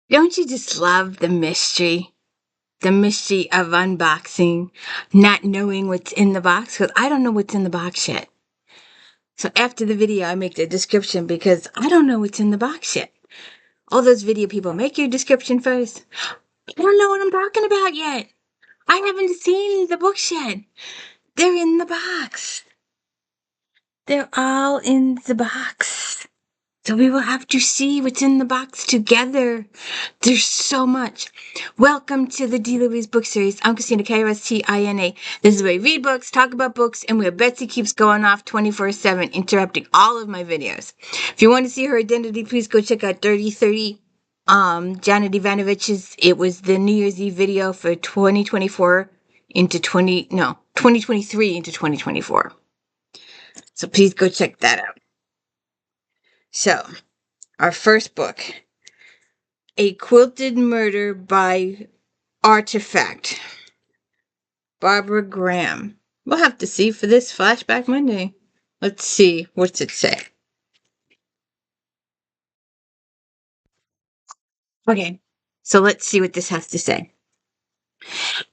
Don't you just love the mystery? The mystery of unboxing, not knowing what's in the box? Because I don't know what's in the box yet. So after the video, I make the description because I don't know what's in the box yet. All those video people, make your description first. I don't know what I'm talking about yet. I haven't seen the books yet. They're in the box. They're all in the box. So we will have to see what's in the box together. There's so much. Welcome to the D. Louise book series. I'm Christina, K-R-S-T-I-N-A. This is where we read books, talk about books, and where Betsy keeps going off 24/7, interrupting all of my videos. If you want to see her identity, please go check out 3030 Janet Ivanovich's. It was the New Year's Eve video for 2023 into 2024. So please go check that out. So, our first book, A Quilted Murder by Artifact, Barbara Graham. We'll have to see for this Flashback Monday. Let's see, what's it say? Okay, so let's see what this has to say.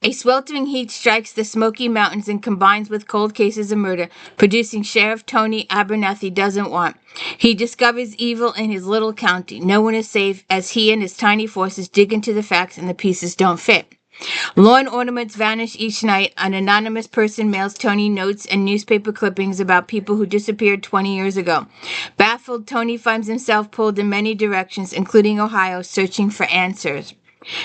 A sweltering heat strikes the Smoky Mountains and combines with cold cases of murder, producing Sheriff Tony Abernathy doesn't want. He discovers evil in his little county. No one is safe as he and his tiny forces dig into the facts and the pieces don't fit. Lawn ornaments vanish each night. An anonymous person mails Tony notes and newspaper clippings about people who disappeared 20 years ago. Baffled, Tony finds himself pulled in many directions, including Ohio, searching for answers.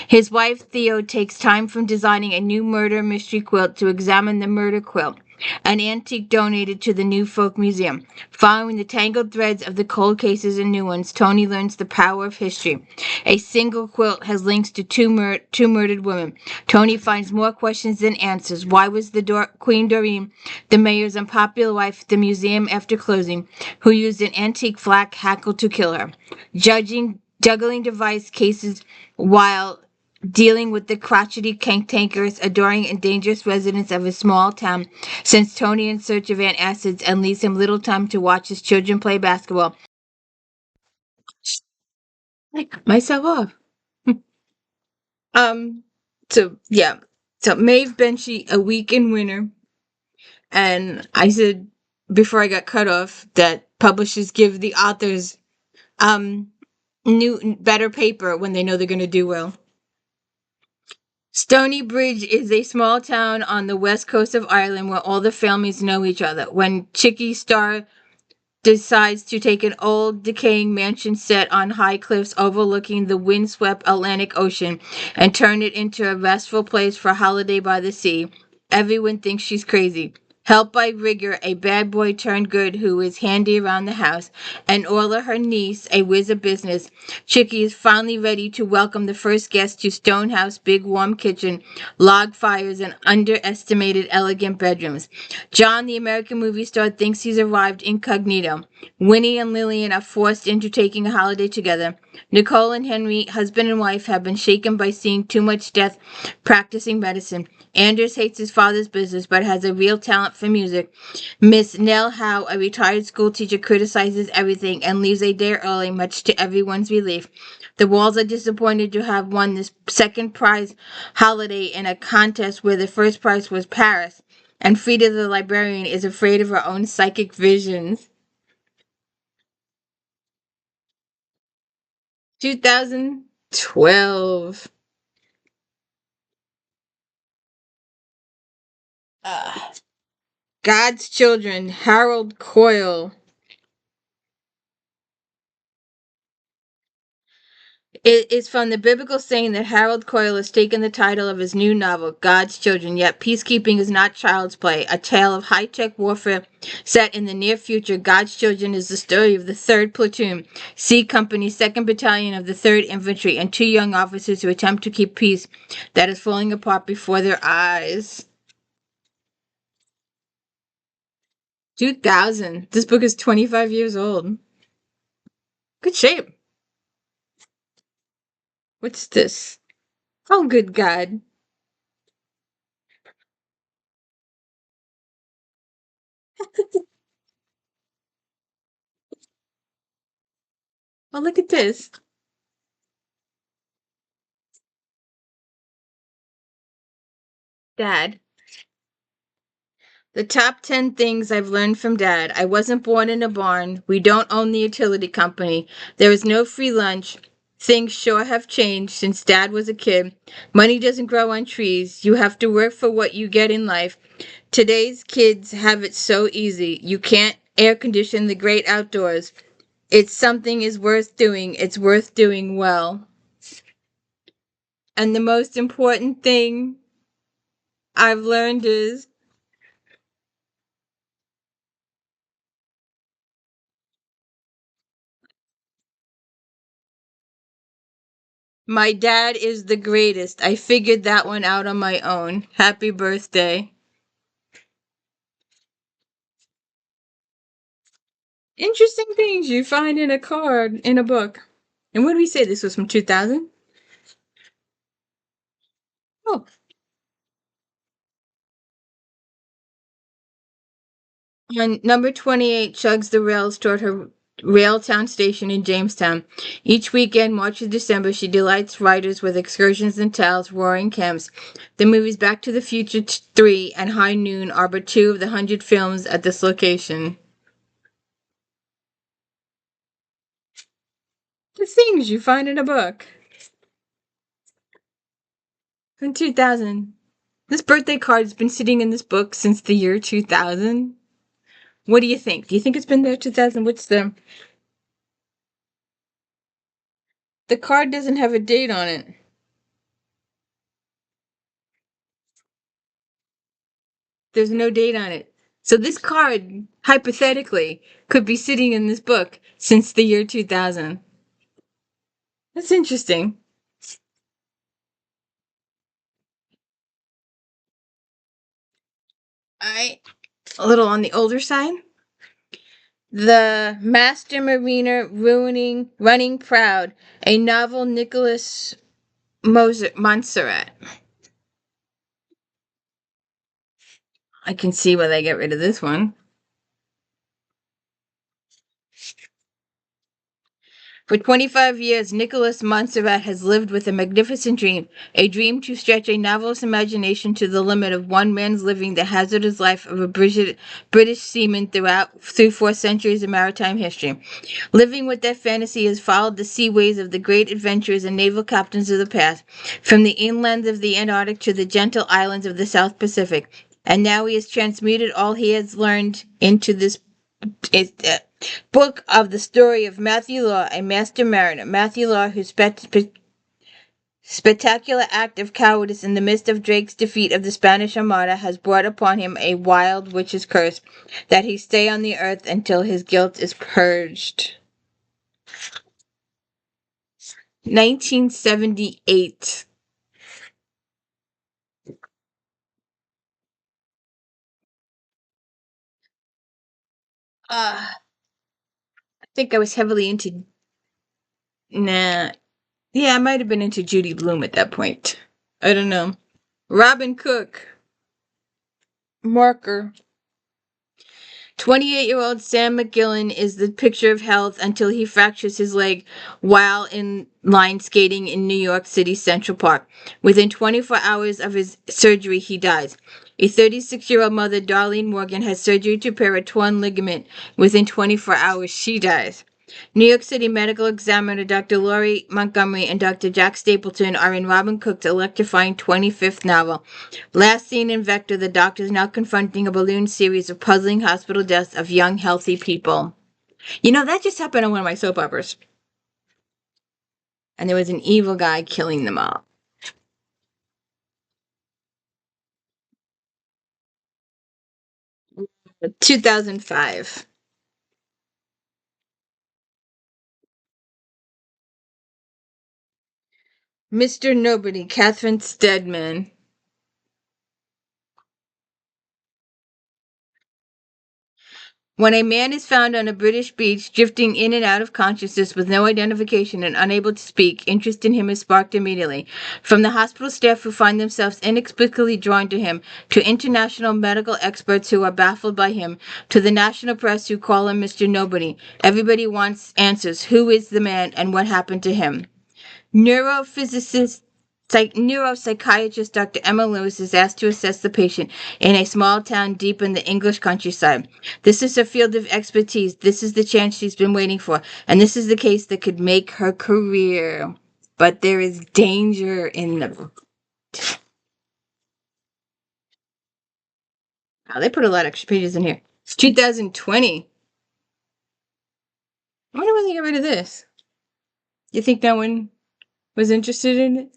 His wife, Theo, takes time from designing a new murder mystery quilt to examine the murder quilt, an antique donated to the New Folk Museum. Following the tangled threads of the cold cases and new ones, Tony learns the power of history. A single quilt has links to two murdered women. Tony finds more questions than answers. Why was the Queen Doreen, the mayor's unpopular wife at the museum after closing, who used an antique flak hackle to kill her? Juggling device cases while dealing with the crotchety cantankerous, adoring, and dangerous residents of a small town, sends Tony in search of antacids and leaves him little time to watch his children play basketball. I cut myself off. So yeah. So Maeve Binchy, A Week in Winter. And I said before I got cut off that publishers give the authors better paper when they know they're gonna do well. Stony Bridge is a small town on the west coast of Ireland where all the families know each other. When Chicky Star decides to take an old, decaying mansion set on high cliffs overlooking the windswept Atlantic Ocean and turn it into a restful place for a holiday by the sea, everyone thinks she's crazy. Helped by Rigger, a bad boy turned good who is handy around the house, and Orla, her niece, a whiz of business, Chicky is finally ready to welcome the first guest to Stonehouse, big warm kitchen, log fires, and underestimated elegant bedrooms. John, the American movie star, thinks he's arrived incognito. Winnie and Lillian are forced into taking a holiday together. Nicole and Henry, husband and wife, have been shaken by seeing too much death practicing medicine. Anders hates his father's business but has a real talent for music. Miss Nell Howe, a retired school teacher, criticizes everything and leaves a day early, much to everyone's relief. The Walls are disappointed to have won this second prize holiday in a contest where the first prize was Paris, and Frida the librarian is afraid of her own psychic visions. 2012. God's Children, Harold Coyle. It is from the biblical saying that Harold Coyle has taken the title of his new novel, God's Children, yet peacekeeping is not child's play. A tale of high-tech warfare set in the near future, God's Children is the story of the 3rd Platoon, C Company, 2nd Battalion of the 3rd Infantry, and 2 young officers who attempt to keep peace that is falling apart before their eyes. 2000. This book is 25 years old. Good shape. What's this? Oh, good God. Oh, look at this. Dad. The top 10 things I've learned from Dad. I wasn't born in a barn. We don't own the utility company. There is no free lunch. Things sure have changed since Dad was a kid. Money doesn't grow on trees. You have to work for what you get in life. Today's kids have it so easy. You can't air condition the great outdoors. It's something is worth doing. It's worth doing well. And the most important thing I've learned is my dad is the greatest. I figured that one out on my own. Happy birthday. Interesting things you find in a card in a book. And what did we say this was from 2000? Oh, on number 28 chugs the rails toward her Railtown station in Jamestown. Each weekend, March to December, she delights riders with excursions and tales, roaring camps. The movies Back to the Future 3 and High Noon are but two of the 100 films at this location. The things you find in a book. From 2000. This birthday card has been sitting in this book since the year 2000. What do you think? Do you think it's been there 2000? What's the card doesn't have a date on it. There's no date on it. So this card, hypothetically, could be sitting in this book since the year 2000. That's interesting. I a little on the older side. The Master Mariner Running Proud, a novel Nicholas Monserrat. I can see why they get rid of this one. For 25 years, Nicholas Montserrat has lived with a magnificent dream, a dream to stretch a novelist's imagination to the limit of one man's living the hazardous life of a British seaman through 4 centuries of maritime history. Living with that fantasy has followed the seaways of the great adventurers and naval captains of the past, from the inlands of the Antarctic to the gentle islands of the South Pacific. And now he has transmuted all he has learned into this book of the story of Matthew Law, a master mariner. Matthew Law, whose spectacular act of cowardice in the midst of Drake's defeat of the Spanish Armada has brought upon him a wild witch's curse, that he stay on the earth until his guilt is purged. 1978. I think I was heavily into. Nah. Yeah, I might have been into Judy Blume at that point. I don't know. Robin Cook. Marker. 28-year-old Sam McGillen is the picture of health until he fractures his leg while in line skating in New York City's Central Park. Within 24 hours of his surgery, he dies. A 36-year-old mother, Darlene Morgan, has surgery to repair a torn ligament. Within 24 hours, she dies. New York City medical examiner Dr. Laurie Montgomery and Dr. Jack Stapleton are in Robin Cook's electrifying 25th novel. Last seen in Vector, the doctor is now confronting a balloon series of puzzling hospital deaths of young, healthy people. You know, that just happened on one of my soap operas. And there was an evil guy killing them all. In 2005. Mr. Nobody, Catherine Steadman. When a man is found on a British beach, drifting in and out of consciousness with no identification and unable to speak, interest in him is sparked immediately. From the hospital staff who find themselves inexplicably drawn to him, to international medical experts who are baffled by him, to the national press who call him Mr. Nobody, everybody wants answers. Who is the man and what happened to him? Neurophysicist neuropsychiatrist Dr. Emma Lewis is asked to assess the patient in a small town deep in the English countryside. This is her field of expertise. This is the chance she's been waiting for. And this is the case that could make her career. But there is danger in the... Wow, they put a lot of extra pages in here. It's 2020. I wonder when they got rid of this. You think no one was interested in it?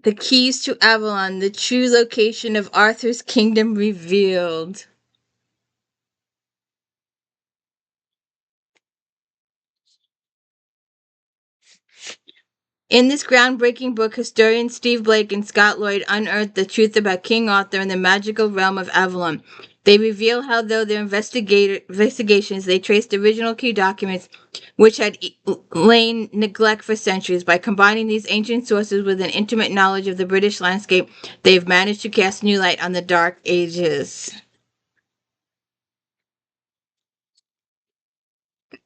The keys to Avalon, the true location of Arthur's kingdom revealed. In this groundbreaking book, historians Steve Blake and Scott Lloyd unearthed the truth about King Arthur and the magical realm of Avalon. They reveal how, though their investigations, they traced original key documents which had lain neglect for centuries. By combining these ancient sources with an intimate knowledge of the British landscape, they've managed to cast new light on the Dark Ages.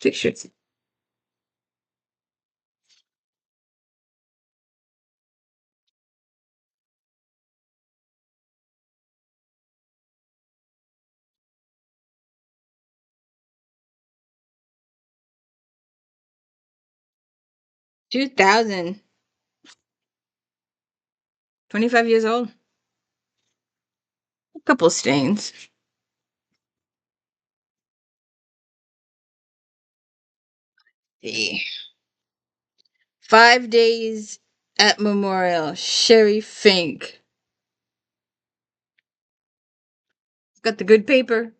Pictures. $2,000. 25 years old. A couple stains. See. 5 days at Memorial. Sherri Fink. Got the good paper.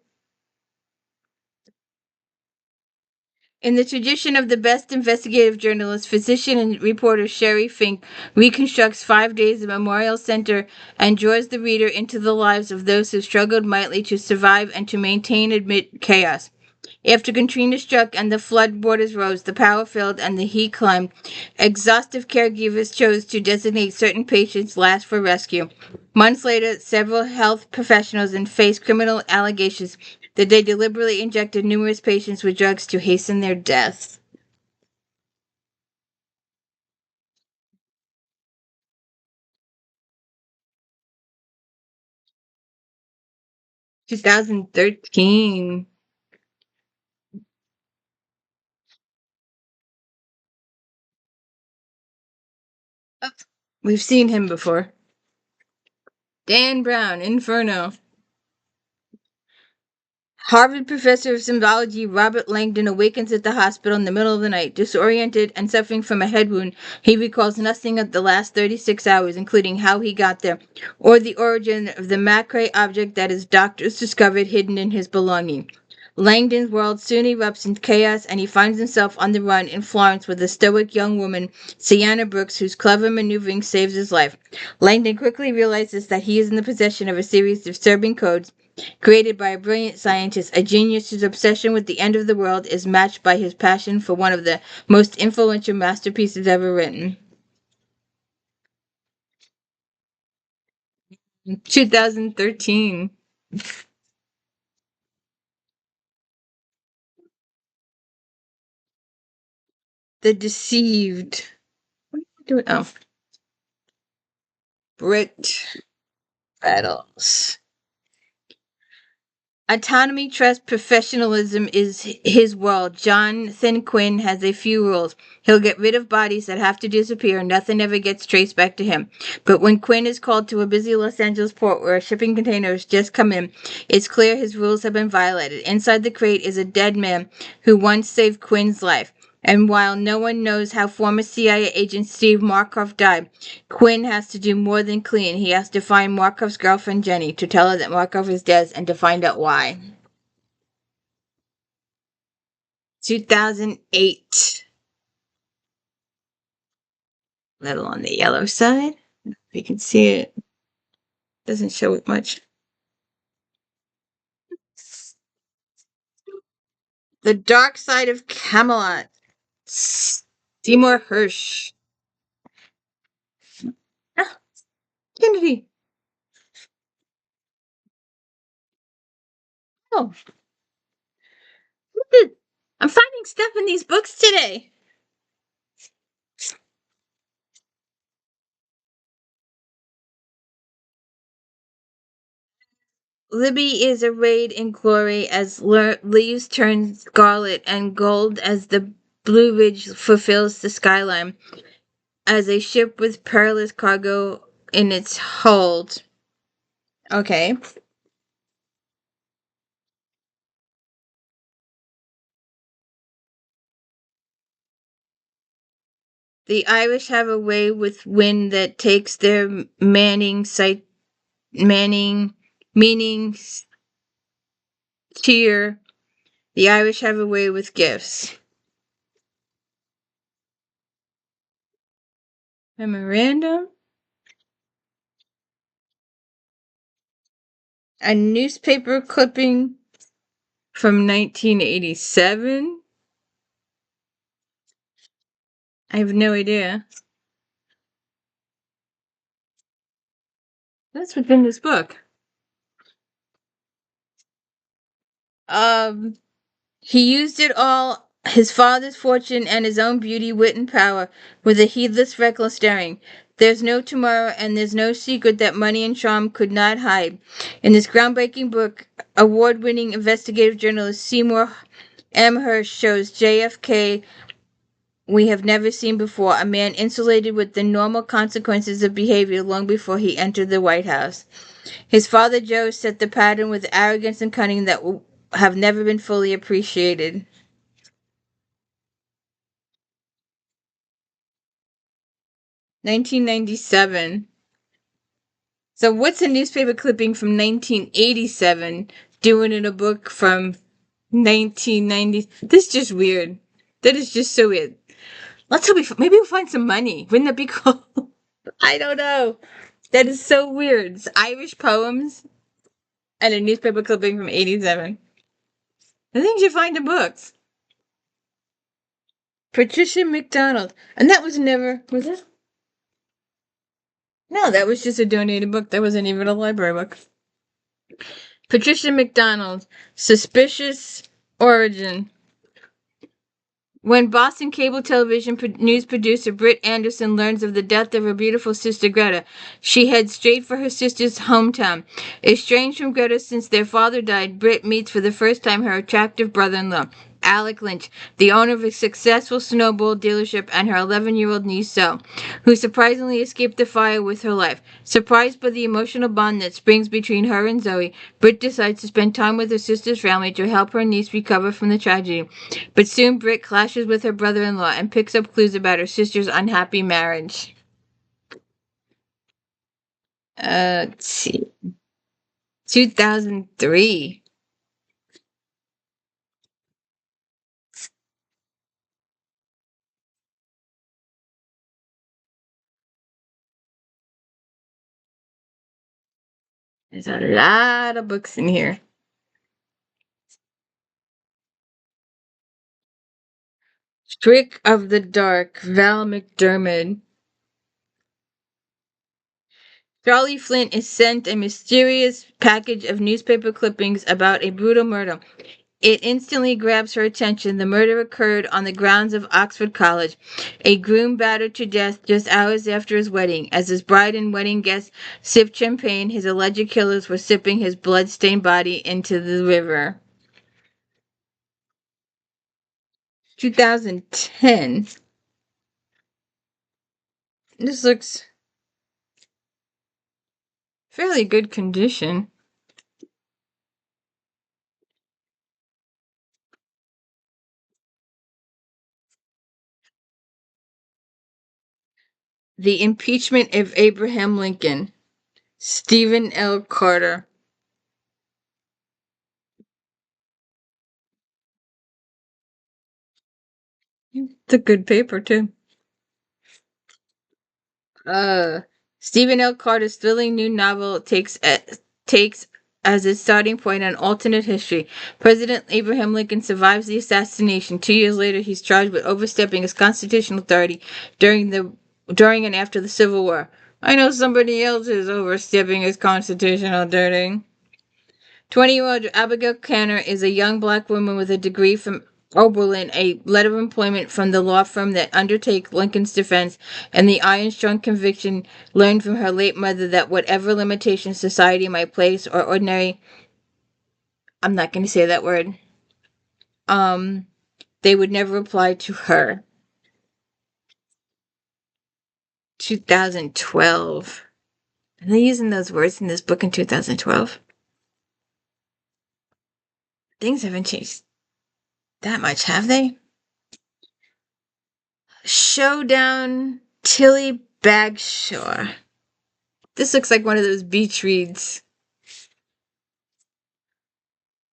In the tradition of the best investigative journalist, physician, and reporter Sherri Fink reconstructs 5 days at Memorial Center and draws the reader into the lives of those who struggled mightily to survive and to maintain amid chaos. After Katrina struck and the flood waters rose, the power failed, and the heat climbed, exhaustive caregivers chose to designate certain patients last for rescue. Months later, several health professionals faced criminal allegations that they deliberately injected numerous patients with drugs to hasten their deaths. (2013). Oh, we've seen him before. Dan Brown, Inferno. Harvard professor of symbology Robert Langdon awakens at the hospital in the middle of the night. Disoriented and suffering from a head wound, he recalls nothing of the last 36 hours, including how he got there, or the origin of the macrame object that his doctors discovered hidden in his belonging. Langdon's world soon erupts in chaos, and he finds himself on the run in Florence with a stoic young woman, Sienna Brooks, whose clever maneuvering saves his life. Langdon quickly realizes that he is in the possession of a series of disturbing codes created by a brilliant scientist, a genius whose obsession with the end of the world is matched by his passion for one of the most influential masterpieces ever written. 2013. The Deceived. What are you doing? Oh. Brit Battles. Autonomy, trust, professionalism is his world. Jonathan Quinn has a few rules. He'll get rid of bodies that have to disappear, and nothing ever gets traced back to him. But when Quinn is called to a busy Los Angeles port where a shipping container has just come in, it's clear his rules have been violated. Inside the crate is a dead man who once saved Quinn's life. And while no one knows how former CIA agent Steve Markoff died, Quinn has to do more than clean. He has to find Markoff's girlfriend Jenny to tell her that Markoff is dead and to find out why. 2008. Little on the yellow side. If you can see it. Doesn't show it much. The Dark Side of Camelot. Seymour HERSH. Ah, Kennedy. Oh. Who did I'm finding stuff in these books today. Libby is arrayed in glory as leaves turn scarlet and gold as the Blue Ridge fulfills the skyline, as a ship with perilous cargo in its hold. Okay. The Irish have a way with wind that takes their meanings cheer. The Irish have a way with gifts. Memorandum? A newspaper clipping from 1987? I have no idea. That's what's in this book. Um, he used it all, his father's fortune and his own beauty, wit, and power, with a heedless, reckless daring. There's no tomorrow, and there's no secret that money and charm could not hide. In this groundbreaking book, award-winning investigative journalist Seymour M. HERSH shows JFK we have never seen before, a man insulated with the normal consequences of behavior long before he entered the White House. His father Joe set the pattern with arrogance and cunning that have never been fully appreciated. (1997). So what's a newspaper clipping from 1987 doing in a book from 1990? This is just weird. That is just so weird. Let's hope maybe we'll find some money. Wouldn't that be cool? I don't know. That is so weird. It's Irish poems and a newspaper clipping from 87. The things you find in books. Patricia McDonald. And that was never, was it? No, that was just a donated book. That wasn't even a library book. Patricia McDonald. Suspicious Origin. When Boston cable television news producer Britt Anderson learns of the death of her beautiful sister Greta, she heads straight for her sister's hometown. Estranged from Greta since their father died, Britt meets for the first time her attractive brother-in-law, Alec Lynch, the owner of a successful snowball dealership, and her 11-year-old niece Zoe, who surprisingly escaped the fire with her life. Surprised by the emotional bond that springs between her and Zoe, Britt decides to spend time with her sister's family to help her niece recover from the tragedy. But soon Britt clashes with her brother-in-law and picks up clues about her sister's unhappy marriage. Let's see. 2003. There's a lot of books in here. Trick of the Dark, Val McDermid. Charlie Flint is sent a mysterious package of newspaper clippings about a brutal murder. It instantly grabs her attention. The murder occurred on the grounds of Oxford College. A groom battered to death just hours after his wedding. As his bride and wedding guests sipped champagne, his alleged killers were sipping his blood-stained body into the river. 2010. This looks fairly good condition. The Impeachment of Abraham Lincoln. Stephen L. Carter. It's a good paper, too. Stephen L. Carter's thrilling new novel takes as its starting point an alternate history. President Abraham Lincoln survives the assassination. 2 years later, he's charged with overstepping his constitutional authority during and after the Civil War. I know somebody else is overstepping his constitutional authority. 20-year-old Abigail Canner is a young black woman with a degree from Oberlin a letter of employment from the law firm that undertake Lincoln's defense, and the iron-strong conviction learned from her late mother that whatever limitations society might place or ordinary, I'm not going to say that word, they would never apply to her. 2012. Are they using those words in this book in 2012? Things haven't changed that much, have they? Showdown, Tilly Bagshawe. This looks like one of those beach reads.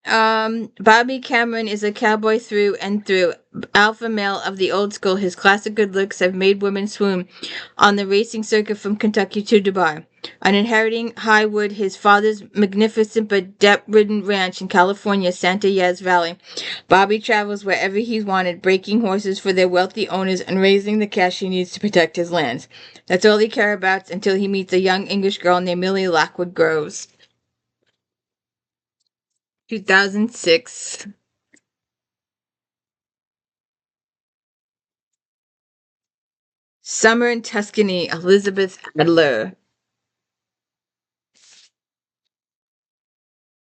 Bobby Cameron is a cowboy through and through. Alpha male of the old school, his classic good looks have made women swoon on the racing circuit from Kentucky to Dubai. On inheriting Highwood, his father's magnificent but debt-ridden ranch in California, Santa Ynez Valley, Bobby travels wherever he's wanted, breaking horses for their wealthy owners and raising the cash he needs to protect his lands. That's all he cares about until he meets a young English girl named Millie Lockwood Groves. 2006. Summer in Tuscany, Elizabeth Adler.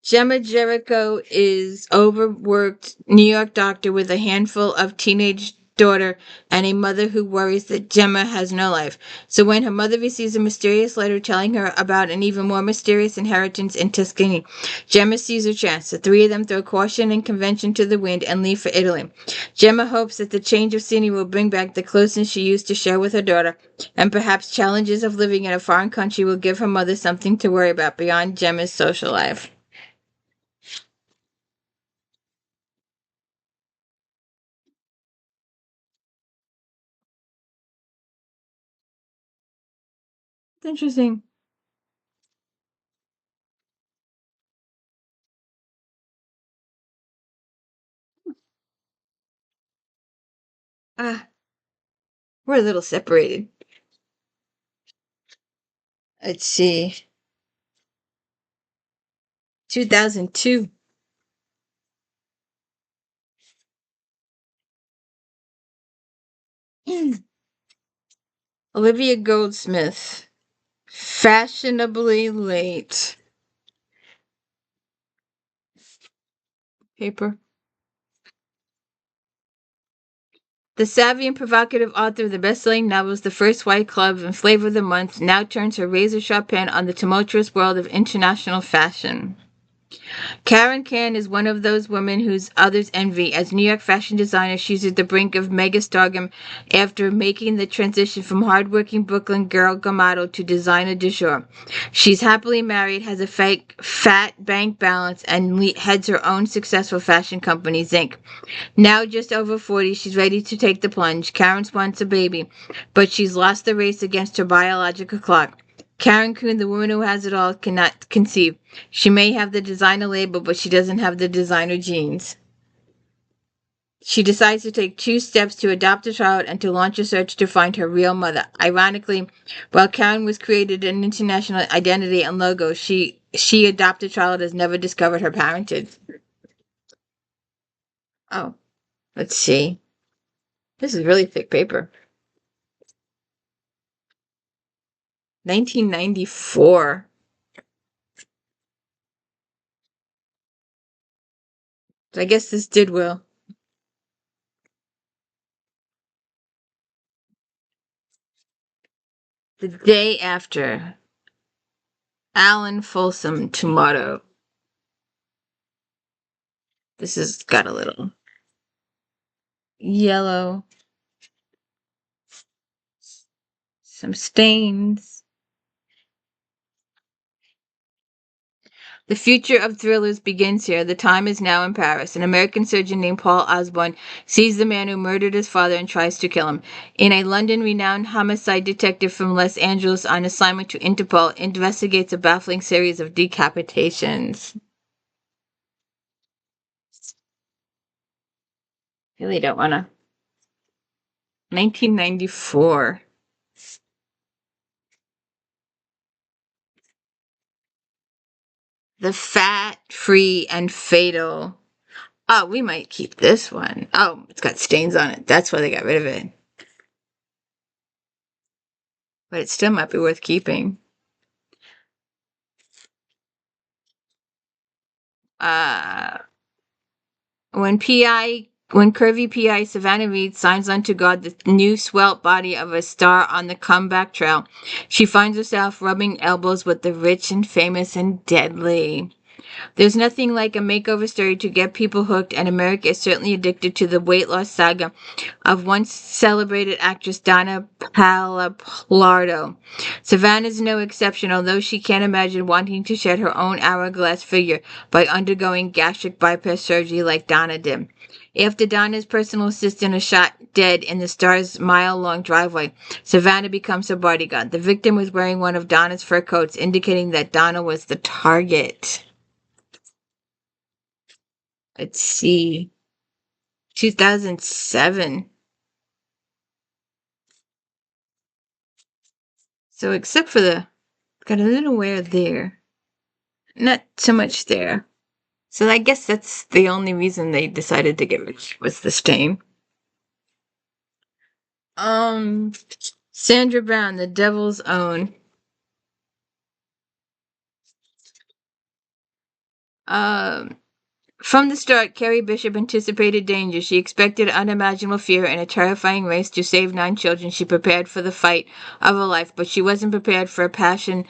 Gemma Jericho is overworked New York doctor with a handful of teenage daughter and a mother who worries that Gemma has no life. So when her mother receives a mysterious letter telling her about an even more mysterious inheritance in Tuscany, Gemma sees her chance. The three of them throw caution and convention to the wind and leave for Italy. Gemma hopes that the change of scenery will bring back the closeness she used to share with her daughter, and perhaps challenges of living in a foreign country will give her mother something to worry about beyond Gemma's social life. It's interesting. Ah, we're a little separated. Let's see. 2002. Olivia Goldsmith. Fashionably late. Paper. The savvy and provocative author of the best-selling novels The First White Club and Flavor of the Month now turns her razor-sharp pen on the tumultuous world of international fashion. Karen Kan is one of those women whose others envy. As New York fashion designer, she's at the brink of megastardom after making the transition from hardworking Brooklyn girl model to designer du jour. She's happily married, has a fake fat bank balance, and heads her own successful fashion company, Zinc. Now just over 40, she's ready to take the plunge. Karen wants a baby, but she's lost the race against her biological clock. Karen Kuhn, the woman who has it all, cannot conceive. She may have the designer label, but she doesn't have the designer genes. She decides to take 2 steps to adopt a child and to launch a search to find her real mother. Ironically, while Karen was created an international identity and logo, she adopted a child has never discovered her parentage. Oh, let's see. This is really thick paper. 1994. So I guess this did well. The day after. Allan Folsom Tomato. This has got a little yellow. Some stains. The future of thrillers begins here. The time is now in Paris. An American surgeon named Paul Osborne sees the man who murdered his father and tries to kill him. In a London-renowned homicide detective from Los Angeles on assignment to Interpol investigates a baffling series of decapitations. Really don't want to. 1994. The Fat, Free, and Fatal. Oh, we might keep this one. Oh, it's got stains on it. That's why they got rid of it. But it still might be worth keeping. When curvy PI Savannah Reed signs unto God the new svelte body of a star on the comeback trail, she finds herself rubbing elbows with the rich and famous and deadly. There's nothing like a makeover story to get people hooked, and America is certainly addicted to the weight loss saga of once celebrated actress Donna Pallardo. Savannah's no exception, although she can't imagine wanting to shed her own hourglass figure by undergoing gastric bypass surgery like Donna did. After Donna's personal assistant is shot dead in the star's mile-long driveway, Savannah becomes her bodyguard. The victim was wearing one of Donna's fur coats, indicating that Donna was the target. Let's see. 2007. So except for got a little wear there. Not so much there. So I guess that's the only reason they decided to get rid was the stain. Sandra Brown, The Devil's Own. From the start, Carrie Bishop anticipated danger. She expected unimaginable fear and a terrifying race to save 9 children. She prepared for the fight of her life, but she wasn't prepared for a passion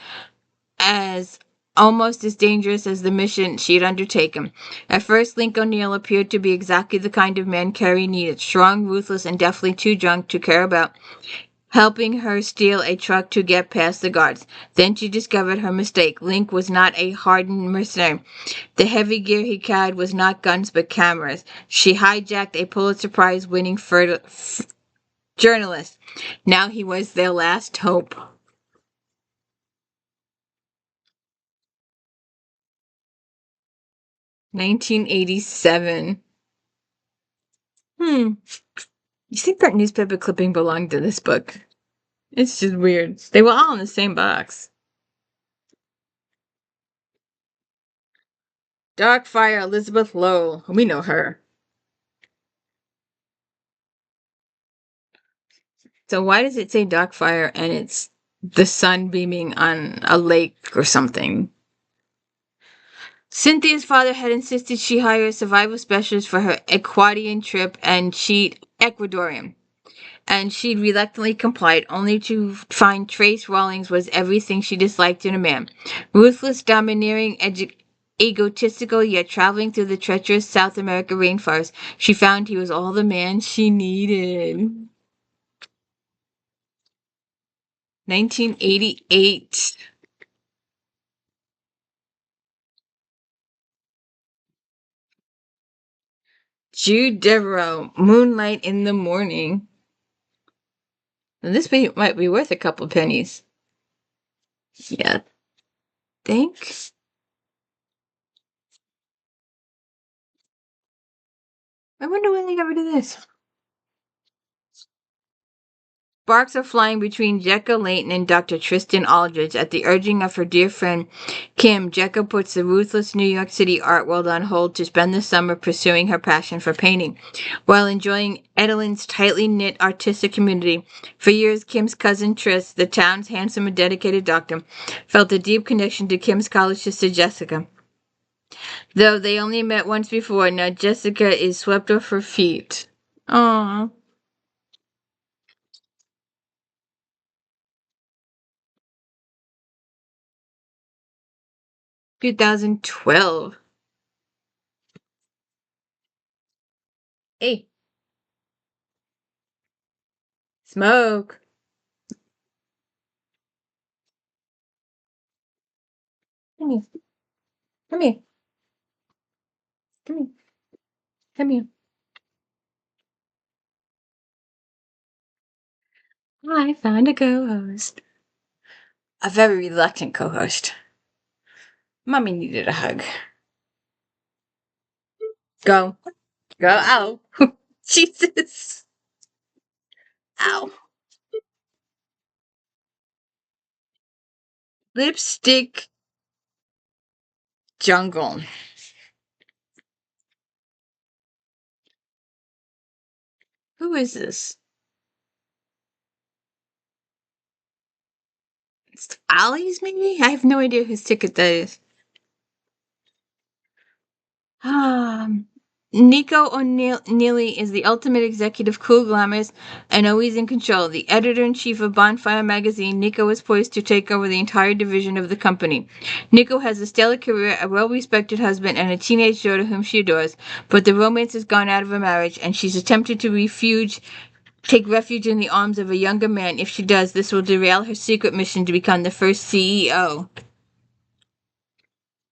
as almost as dangerous as the mission she had undertaken. At first, Link O'Neill appeared to be exactly the kind of man Carrie needed, strong, ruthless, and definitely too drunk to care about helping her steal a truck to get past the guards. Then she discovered her mistake. Link was not a hardened mercenary. The heavy gear he carried was not guns but cameras. She hijacked a Pulitzer Prize winning journalist. Now he was their last hope. 1987. You think that newspaper clipping belonged to this book? It's just weird. They were all in the same box. Darkfire, Elizabeth Lowell. We know her. So why does it say Darkfire and it's the sun beaming on a lake or something? Cynthia's father had insisted she hire a survival specialist for her Ecuadorian trip, and Ecuadorian. And she'd reluctantly complied, only to find Trace Rawlings was everything she disliked in a man. Ruthless, domineering, egotistical, yet traveling through the treacherous South America rainforest, she found he was all the man she needed. 1988. Jude DeVeراux, Moonlight in the Morning. And this might be worth a couple pennies. Yeah. Think. I wonder when they got rid of this. Sparks are flying between Jekka Layton and Dr. Tristan Aldridge. At the urging of her dear friend Kim, Jekka puts the ruthless New York City art world on hold to spend the summer pursuing her passion for painting, while enjoying Edelyn's tightly knit artistic community. For years, Kim's cousin Tris, the town's handsome and dedicated doctor, felt a deep connection to Kim's college sister Jessica. Though they only met once before, now Jessica is swept off her feet. Aww. Two 2012. Hey, smoke. Come here. Come here. Come here. Come here. I found a co-host. A very reluctant co-host. Mommy needed a hug. Go. Go. Ow. Jesus. Ow. Lipstick jungle. Who is this? It's Ollie's, maybe? I have no idea whose ticket that is. Nico O'Neilly is the ultimate executive, cool, glamorous, and always in control. The editor-in-chief of Bonfire magazine, Nico is poised to take over the entire division of the company. Nico has a stellar career, a well-respected husband, and a teenage daughter whom she adores, but the romance has gone out of her marriage, and she's attempted to take refuge in the arms of a younger man. If she does, this will derail her secret mission to become the first CEO.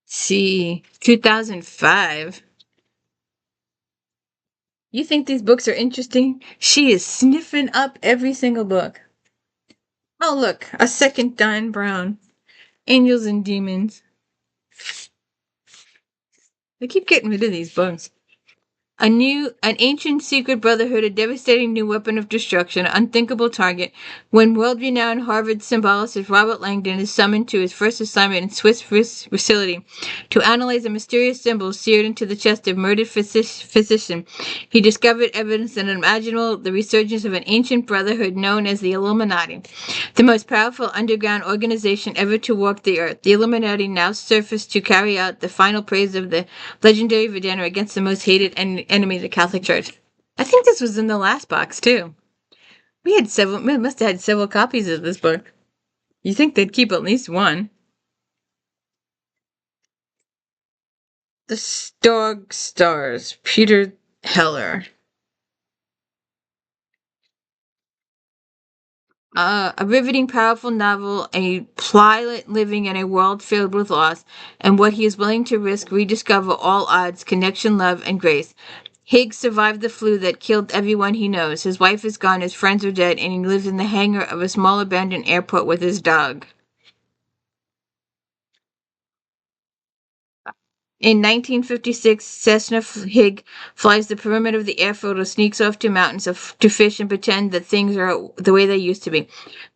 See, 2005. You think these books are interesting? She is sniffing up every single book. Oh, look, a second Dan Brown. Angels and Demons. They keep getting rid of these books. An ancient secret brotherhood, a devastating new weapon of destruction, an unthinkable target. When world-renowned Harvard symbologist Robert Langdon is summoned to his first assignment in Swiss facility to analyze a mysterious symbol seared into the chest of murdered physician, he discovered evidence unimaginable, the resurgence of an ancient brotherhood known as the Illuminati, the most powerful underground organization ever to walk the earth. The Illuminati now surfaced to carry out the final praise of the legendary Vedana against the most hated enemy, the Catholic Church. I think this was in the last box, too. We must have had several copies of this book. You think they'd keep at least one. The Dog Stars, Peter Heller. A riveting, powerful novel, a pilot living in a world filled with loss, and what he is willing to risk rediscover all odds, connection, love, and grace. Higgs survived the flu that killed everyone he knows. His wife is gone, his friends are dead, and he lives in the hangar of a small abandoned airport with his dog. In 1956, Cessna Higg flies the perimeter of the airfield or sneaks off to mountains to fish and pretend that things are the way they used to be.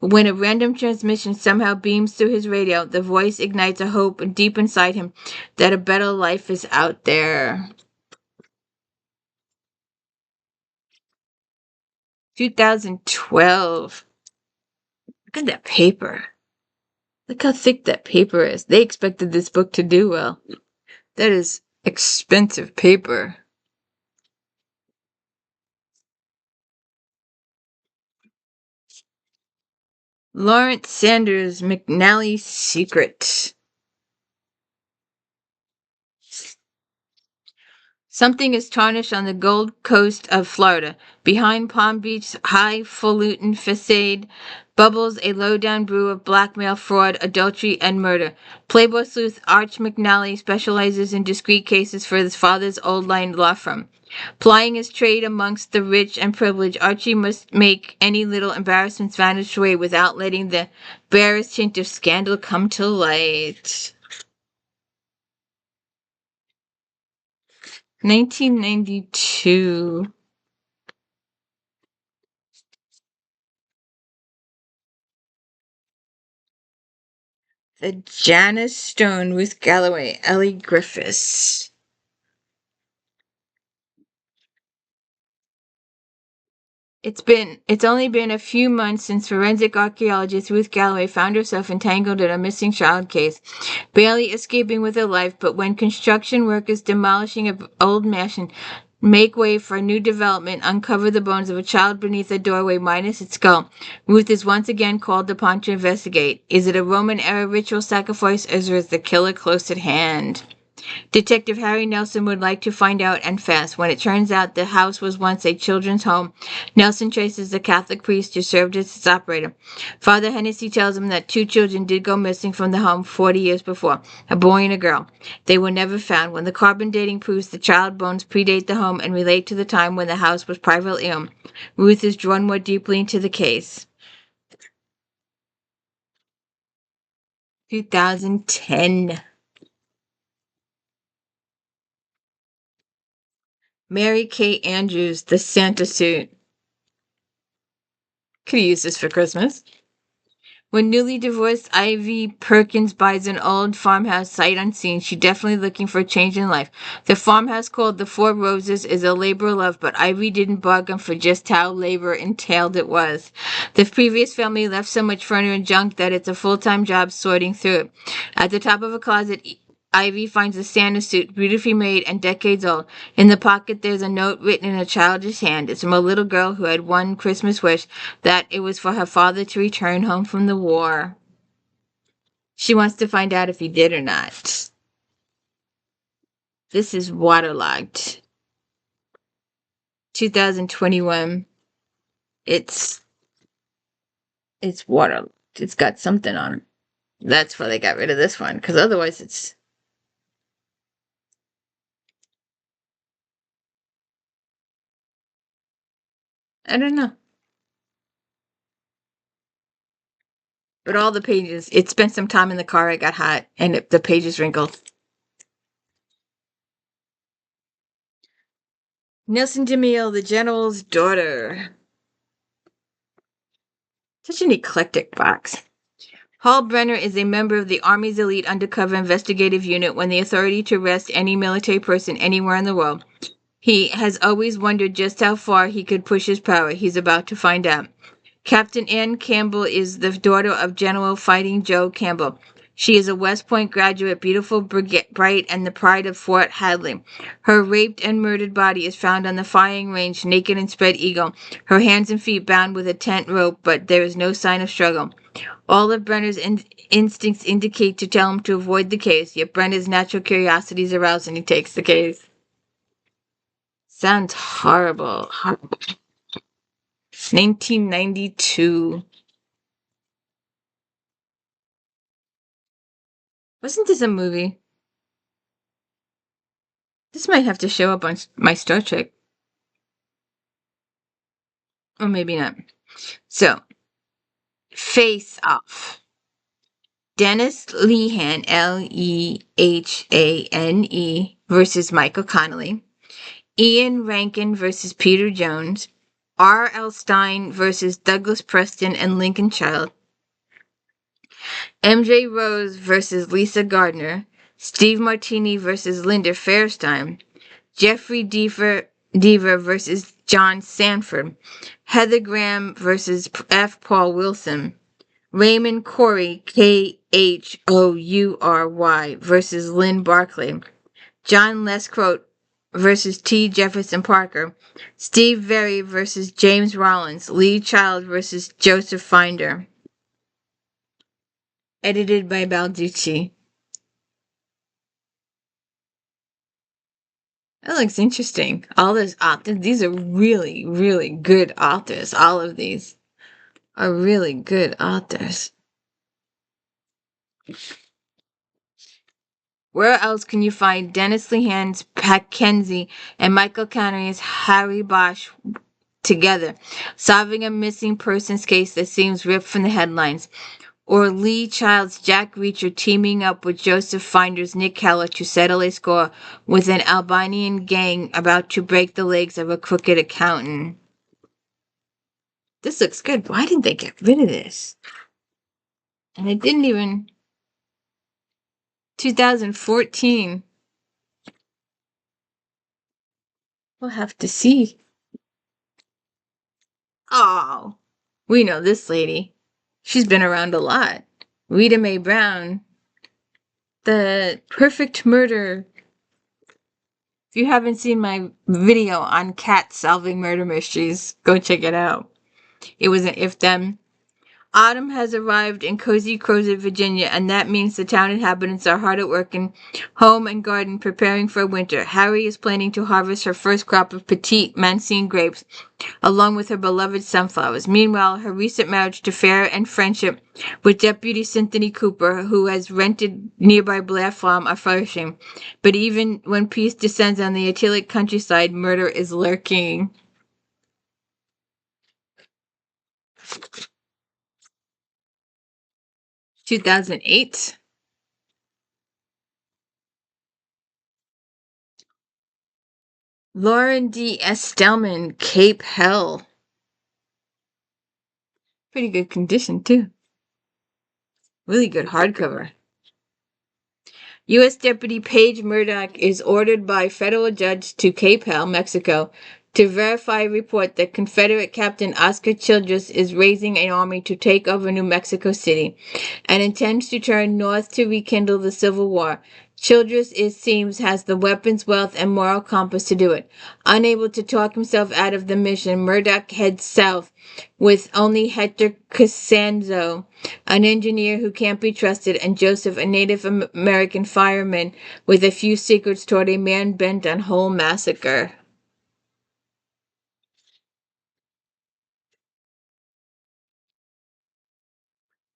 But when a random transmission somehow beams through his radio, the voice ignites a hope deep inside him that a better life is out there. 2012. Look at that paper. Look how thick that paper is. They expected this book to do well. That is expensive paper. Lawrence Sanders, McNally's Secret. Something is tarnished on the Gold Coast of Florida. Behind Palm Beach's highfalutin facade bubbles a low-down brew of blackmail, fraud, adultery, and murder. Playboy sleuth Arch McNally specializes in discreet cases for his father's old line law firm. Plying his trade amongst the rich and privileged, Archie must make any little embarrassments vanish away without letting the barest hint of scandal come to light. 1992. The Janus Stone with Galloway, Ellie Griffiths. It's only been a few months since forensic archaeologist Ruth Galloway found herself entangled in a missing child case, barely escaping with her life, but when construction workers demolishing an old mansion make way for a new development, uncover the bones of a child beneath a doorway minus its skull, Ruth is once again called upon to investigate. Is it a Roman-era ritual sacrifice, or is the killer close at hand? Detective Harry Nelson would like to find out, and fast. When it turns out the house was once a children's home, Nelson traces the Catholic priest who served as its operator. Father Hennessy tells him that 2 children did go missing from the home 40 years before, a boy and a girl. They were never found. When the carbon dating proves the child bones predate the home and relate to the time when the house was privately owned, Ruth is drawn more deeply into the case. 2010. Mary Kate Andrews, The Santa Suit. Could use this for Christmas. When newly divorced Ivy Perkins buys an old farmhouse sight unseen, she's definitely looking for a change in life. The farmhouse called the Four Roses is a labor of love, but Ivy didn't bargain for just how labor entailed it was. The previous family left so much furniture and junk that it's a full-time job sorting through it. At the top of a closet, Ivy finds a Santa suit, beautifully made and decades old. In the pocket, there's a note written in a childish hand. It's from a little girl who had one Christmas wish, that it was for her father to return home from the war. She wants to find out if he did or not. This is waterlogged. 2021. It's waterlogged. It's got something on it. That's why they got rid of this one, because otherwise it's... I don't know. But all the pages, it spent some time in the car, it got hot, and the pages wrinkled. Nelson DeMille, the general's daughter. Such an eclectic box. Paul Brenner is a member of the Army's elite undercover investigative unit when the authority to arrest any military person anywhere in the world. He has always wondered just how far he could push his power. He's about to find out. Captain Ann Campbell is the daughter of General Fighting Joe Campbell. She is a West Point graduate, beautiful, bright, and the pride of Fort Hadley. Her raped and murdered body is found on the firing range, naked and spread eagle, her hands and feet bound with a tent rope, but there is no sign of struggle. All of Brenner's instincts indicate to tell him to avoid the case, yet Brenner's natural curiosity is aroused and he takes the case. Sounds horrible. 1992. Wasn't this a movie? This might have to show up on my Star Trek. Or maybe not. So, Face Off. Dennis Lehane, Lehane, versus Michael Connelly. Ian Rankin versus Peter Jones. R.L. Stine versus Douglas Preston and Lincoln Child. MJ Rose versus Lisa Gardner. Steve Martini versus Linda Fairstein. Jeffrey Deaver versus John Sanford. Heather Graham versus F. Paul Wilson. Raymond Corey, Khoury, versus Lynn Barclay. John Lescrote versus T. Jefferson Parker. Steve Very versus James Rollins. Lee Child versus Joseph Finder. Edited by Balducci. That looks interesting. All those authors, these are really, really good authors. All of these are really good authors. Where else can you find Dennis Lehane's Pat Kenzie and Michael Connery's Harry Bosch together, solving a missing persons case that seems ripped from the headlines? Or Lee Child's Jack Reacher teaming up with Joseph Finder's Nick Keller to settle a score with an Albanian gang about to break the legs of a crooked accountant? This looks good. Why didn't they get rid of this? And it didn't even... 2014. We'll have to see. Oh, we know this lady. She's been around a lot. Rita Mae Brown. The Perfect Murder. If you haven't seen my video on cats solving murder mysteries, go check it out. It was an If Them. Autumn has arrived in Cozy Crozet, Virginia, and that means the town inhabitants are hard at work in home and garden preparing for winter. Harry is planning to harvest her first crop of petite Mancine grapes, along with her beloved sunflowers. Meanwhile, her recent marriage to Fair and friendship with Deputy Cynthia Cooper, who has rented nearby Blair Farm, are flourishing. But even when peace descends on the idyllic countryside, murder is lurking. – 2008. Lauren D. Estelman, Cape Hell. Pretty good condition, too. Really good hardcover. U.S. Deputy Paige Murdoch is ordered by federal judge to Capel, Mexico, to verify a report that Confederate Captain Oscar Childress is raising an army to take over New Mexico City and intends to turn north to rekindle the Civil War. Childress, it seems, has the weapons, wealth, and moral compass to do it. Unable to talk himself out of the mission, Murdoch heads south with only Hector Costanzo, an engineer who can't be trusted, and Joseph, a Native American fireman with a few secrets toward a man bent on whole massacre.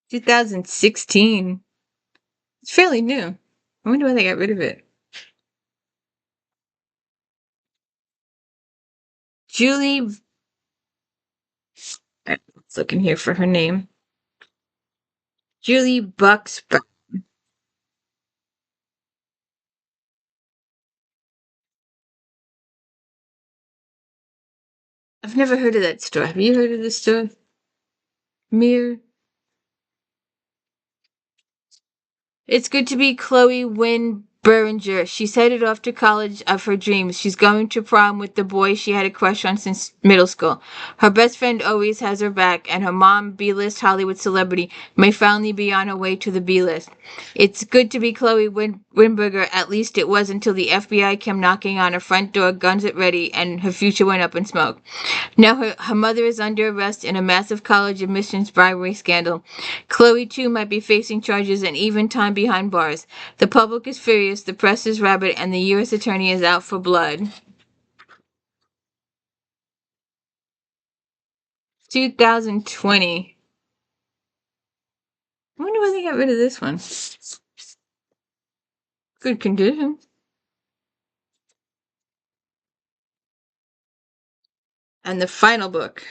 Two 2016. It's fairly new. I wonder why they got rid of it. Julie, I was looking here for her name. Julie Bucks. I've never heard of that store. Have you heard of this store? Mir. It's good to be Chloe Wynne Beringer. She's headed off to college of her dreams. She's going to prom with the boy she had a crush on since middle school. Her best friend always has her back, and her mom, B-list Hollywood celebrity, may finally be on her way to the B-list. It's good to be Chloe Winberger. At least it was until the FBI came knocking on her front door, guns at ready, and her future went up in smoke. Now her mother is under arrest in a massive college admissions bribery scandal. Chloe, too, might be facing charges and even time behind bars. The public is furious, the press is rabid, and the U.S. attorney is out for blood. 2020. I wonder why they got rid of this one. Good condition. And the final book,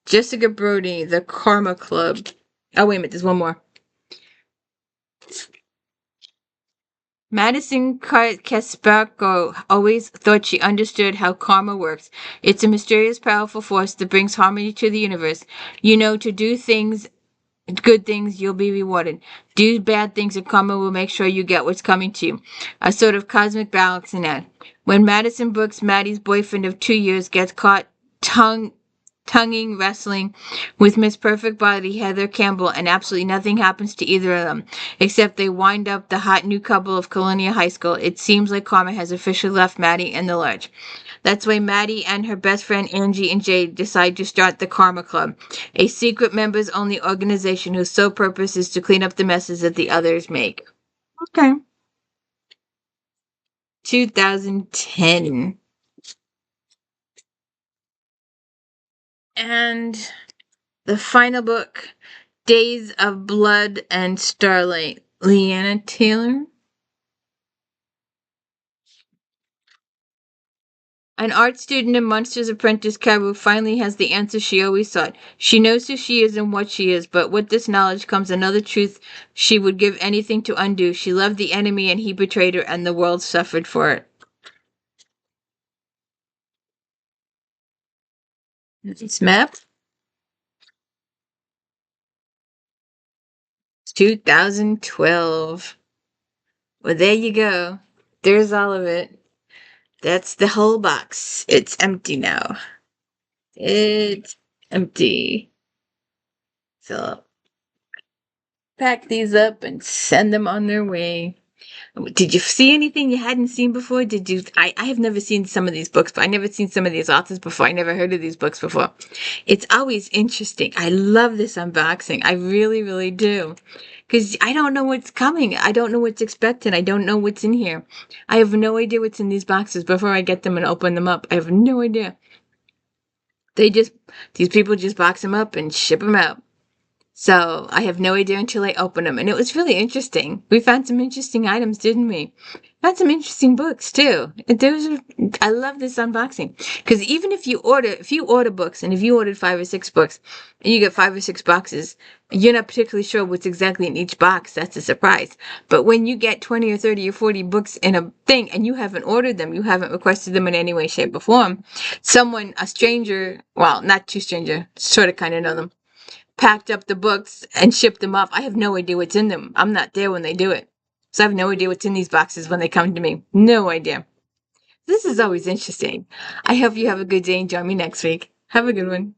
Jessica Brody, The Karma Club. Oh, wait a minute, there's one more. Madison Kasparko always thought she understood how karma works. It's a mysterious, powerful force that brings harmony to the universe. You know, to do things, good things, you'll be rewarded. Do bad things and karma will make sure you get what's coming to you. A sort of cosmic balancing act. When Madison Brooks, Maddie's boyfriend of 2 years, gets caught tonguing wrestling with Miss Perfect Body Heather Campbell, and absolutely nothing happens to either of them, except they wind up the hot new couple of Colonia High School. It seems like karma has officially left Maddie in the lurch. That's why Maddie and her best friend Angie and Jade decide to start the Karma Club, a secret members-only organization whose sole purpose is to clean up the messes that the others make. Okay. 2010. And the final book, Days of Blood and Starlight, Leanna Taylor. An art student in Monsters Apprentice, Karu finally has the answer she always sought. She knows who she is and what she is, but with this knowledge comes another truth she would give anything to undo. She loved the enemy and he betrayed her, and the world suffered for it. It's map. 2012. Well, there you go. There's all of it. That's the whole box. It's empty now. It's empty. So pack these up and send them on their way. Did you see anything you hadn't seen before? Did you? I have never seen some of these books, but I never seen some of these authors before. I never heard of these books before. It's always interesting. I love this unboxing. I really, really do. Because I don't know what's coming. I don't know what's expected. I don't know what's in here. I have no idea what's in these boxes before I get them and open them up. I have no idea. These people just box them up and ship them out. So I have no idea until I open them. And it was really interesting. We found some interesting items, didn't we? Found some interesting books too. I love this unboxing. Because even if you order books, and if you ordered 5 or 6 books, and you get 5 or 6 boxes, you're not particularly sure what's exactly in each box. That's a surprise. But when you get 20 or 30 or 40 books in a thing, and you haven't ordered them, you haven't requested them in any way, shape, or form, a stranger, well, not too stranger, sort of kind of know them, packed up the books and shipped them off. I have no idea what's in them. I'm not there when they do it. So I have no idea what's in these boxes when they come to me. No idea. This is always interesting. I hope you have a good day and join me next week. Have a good one.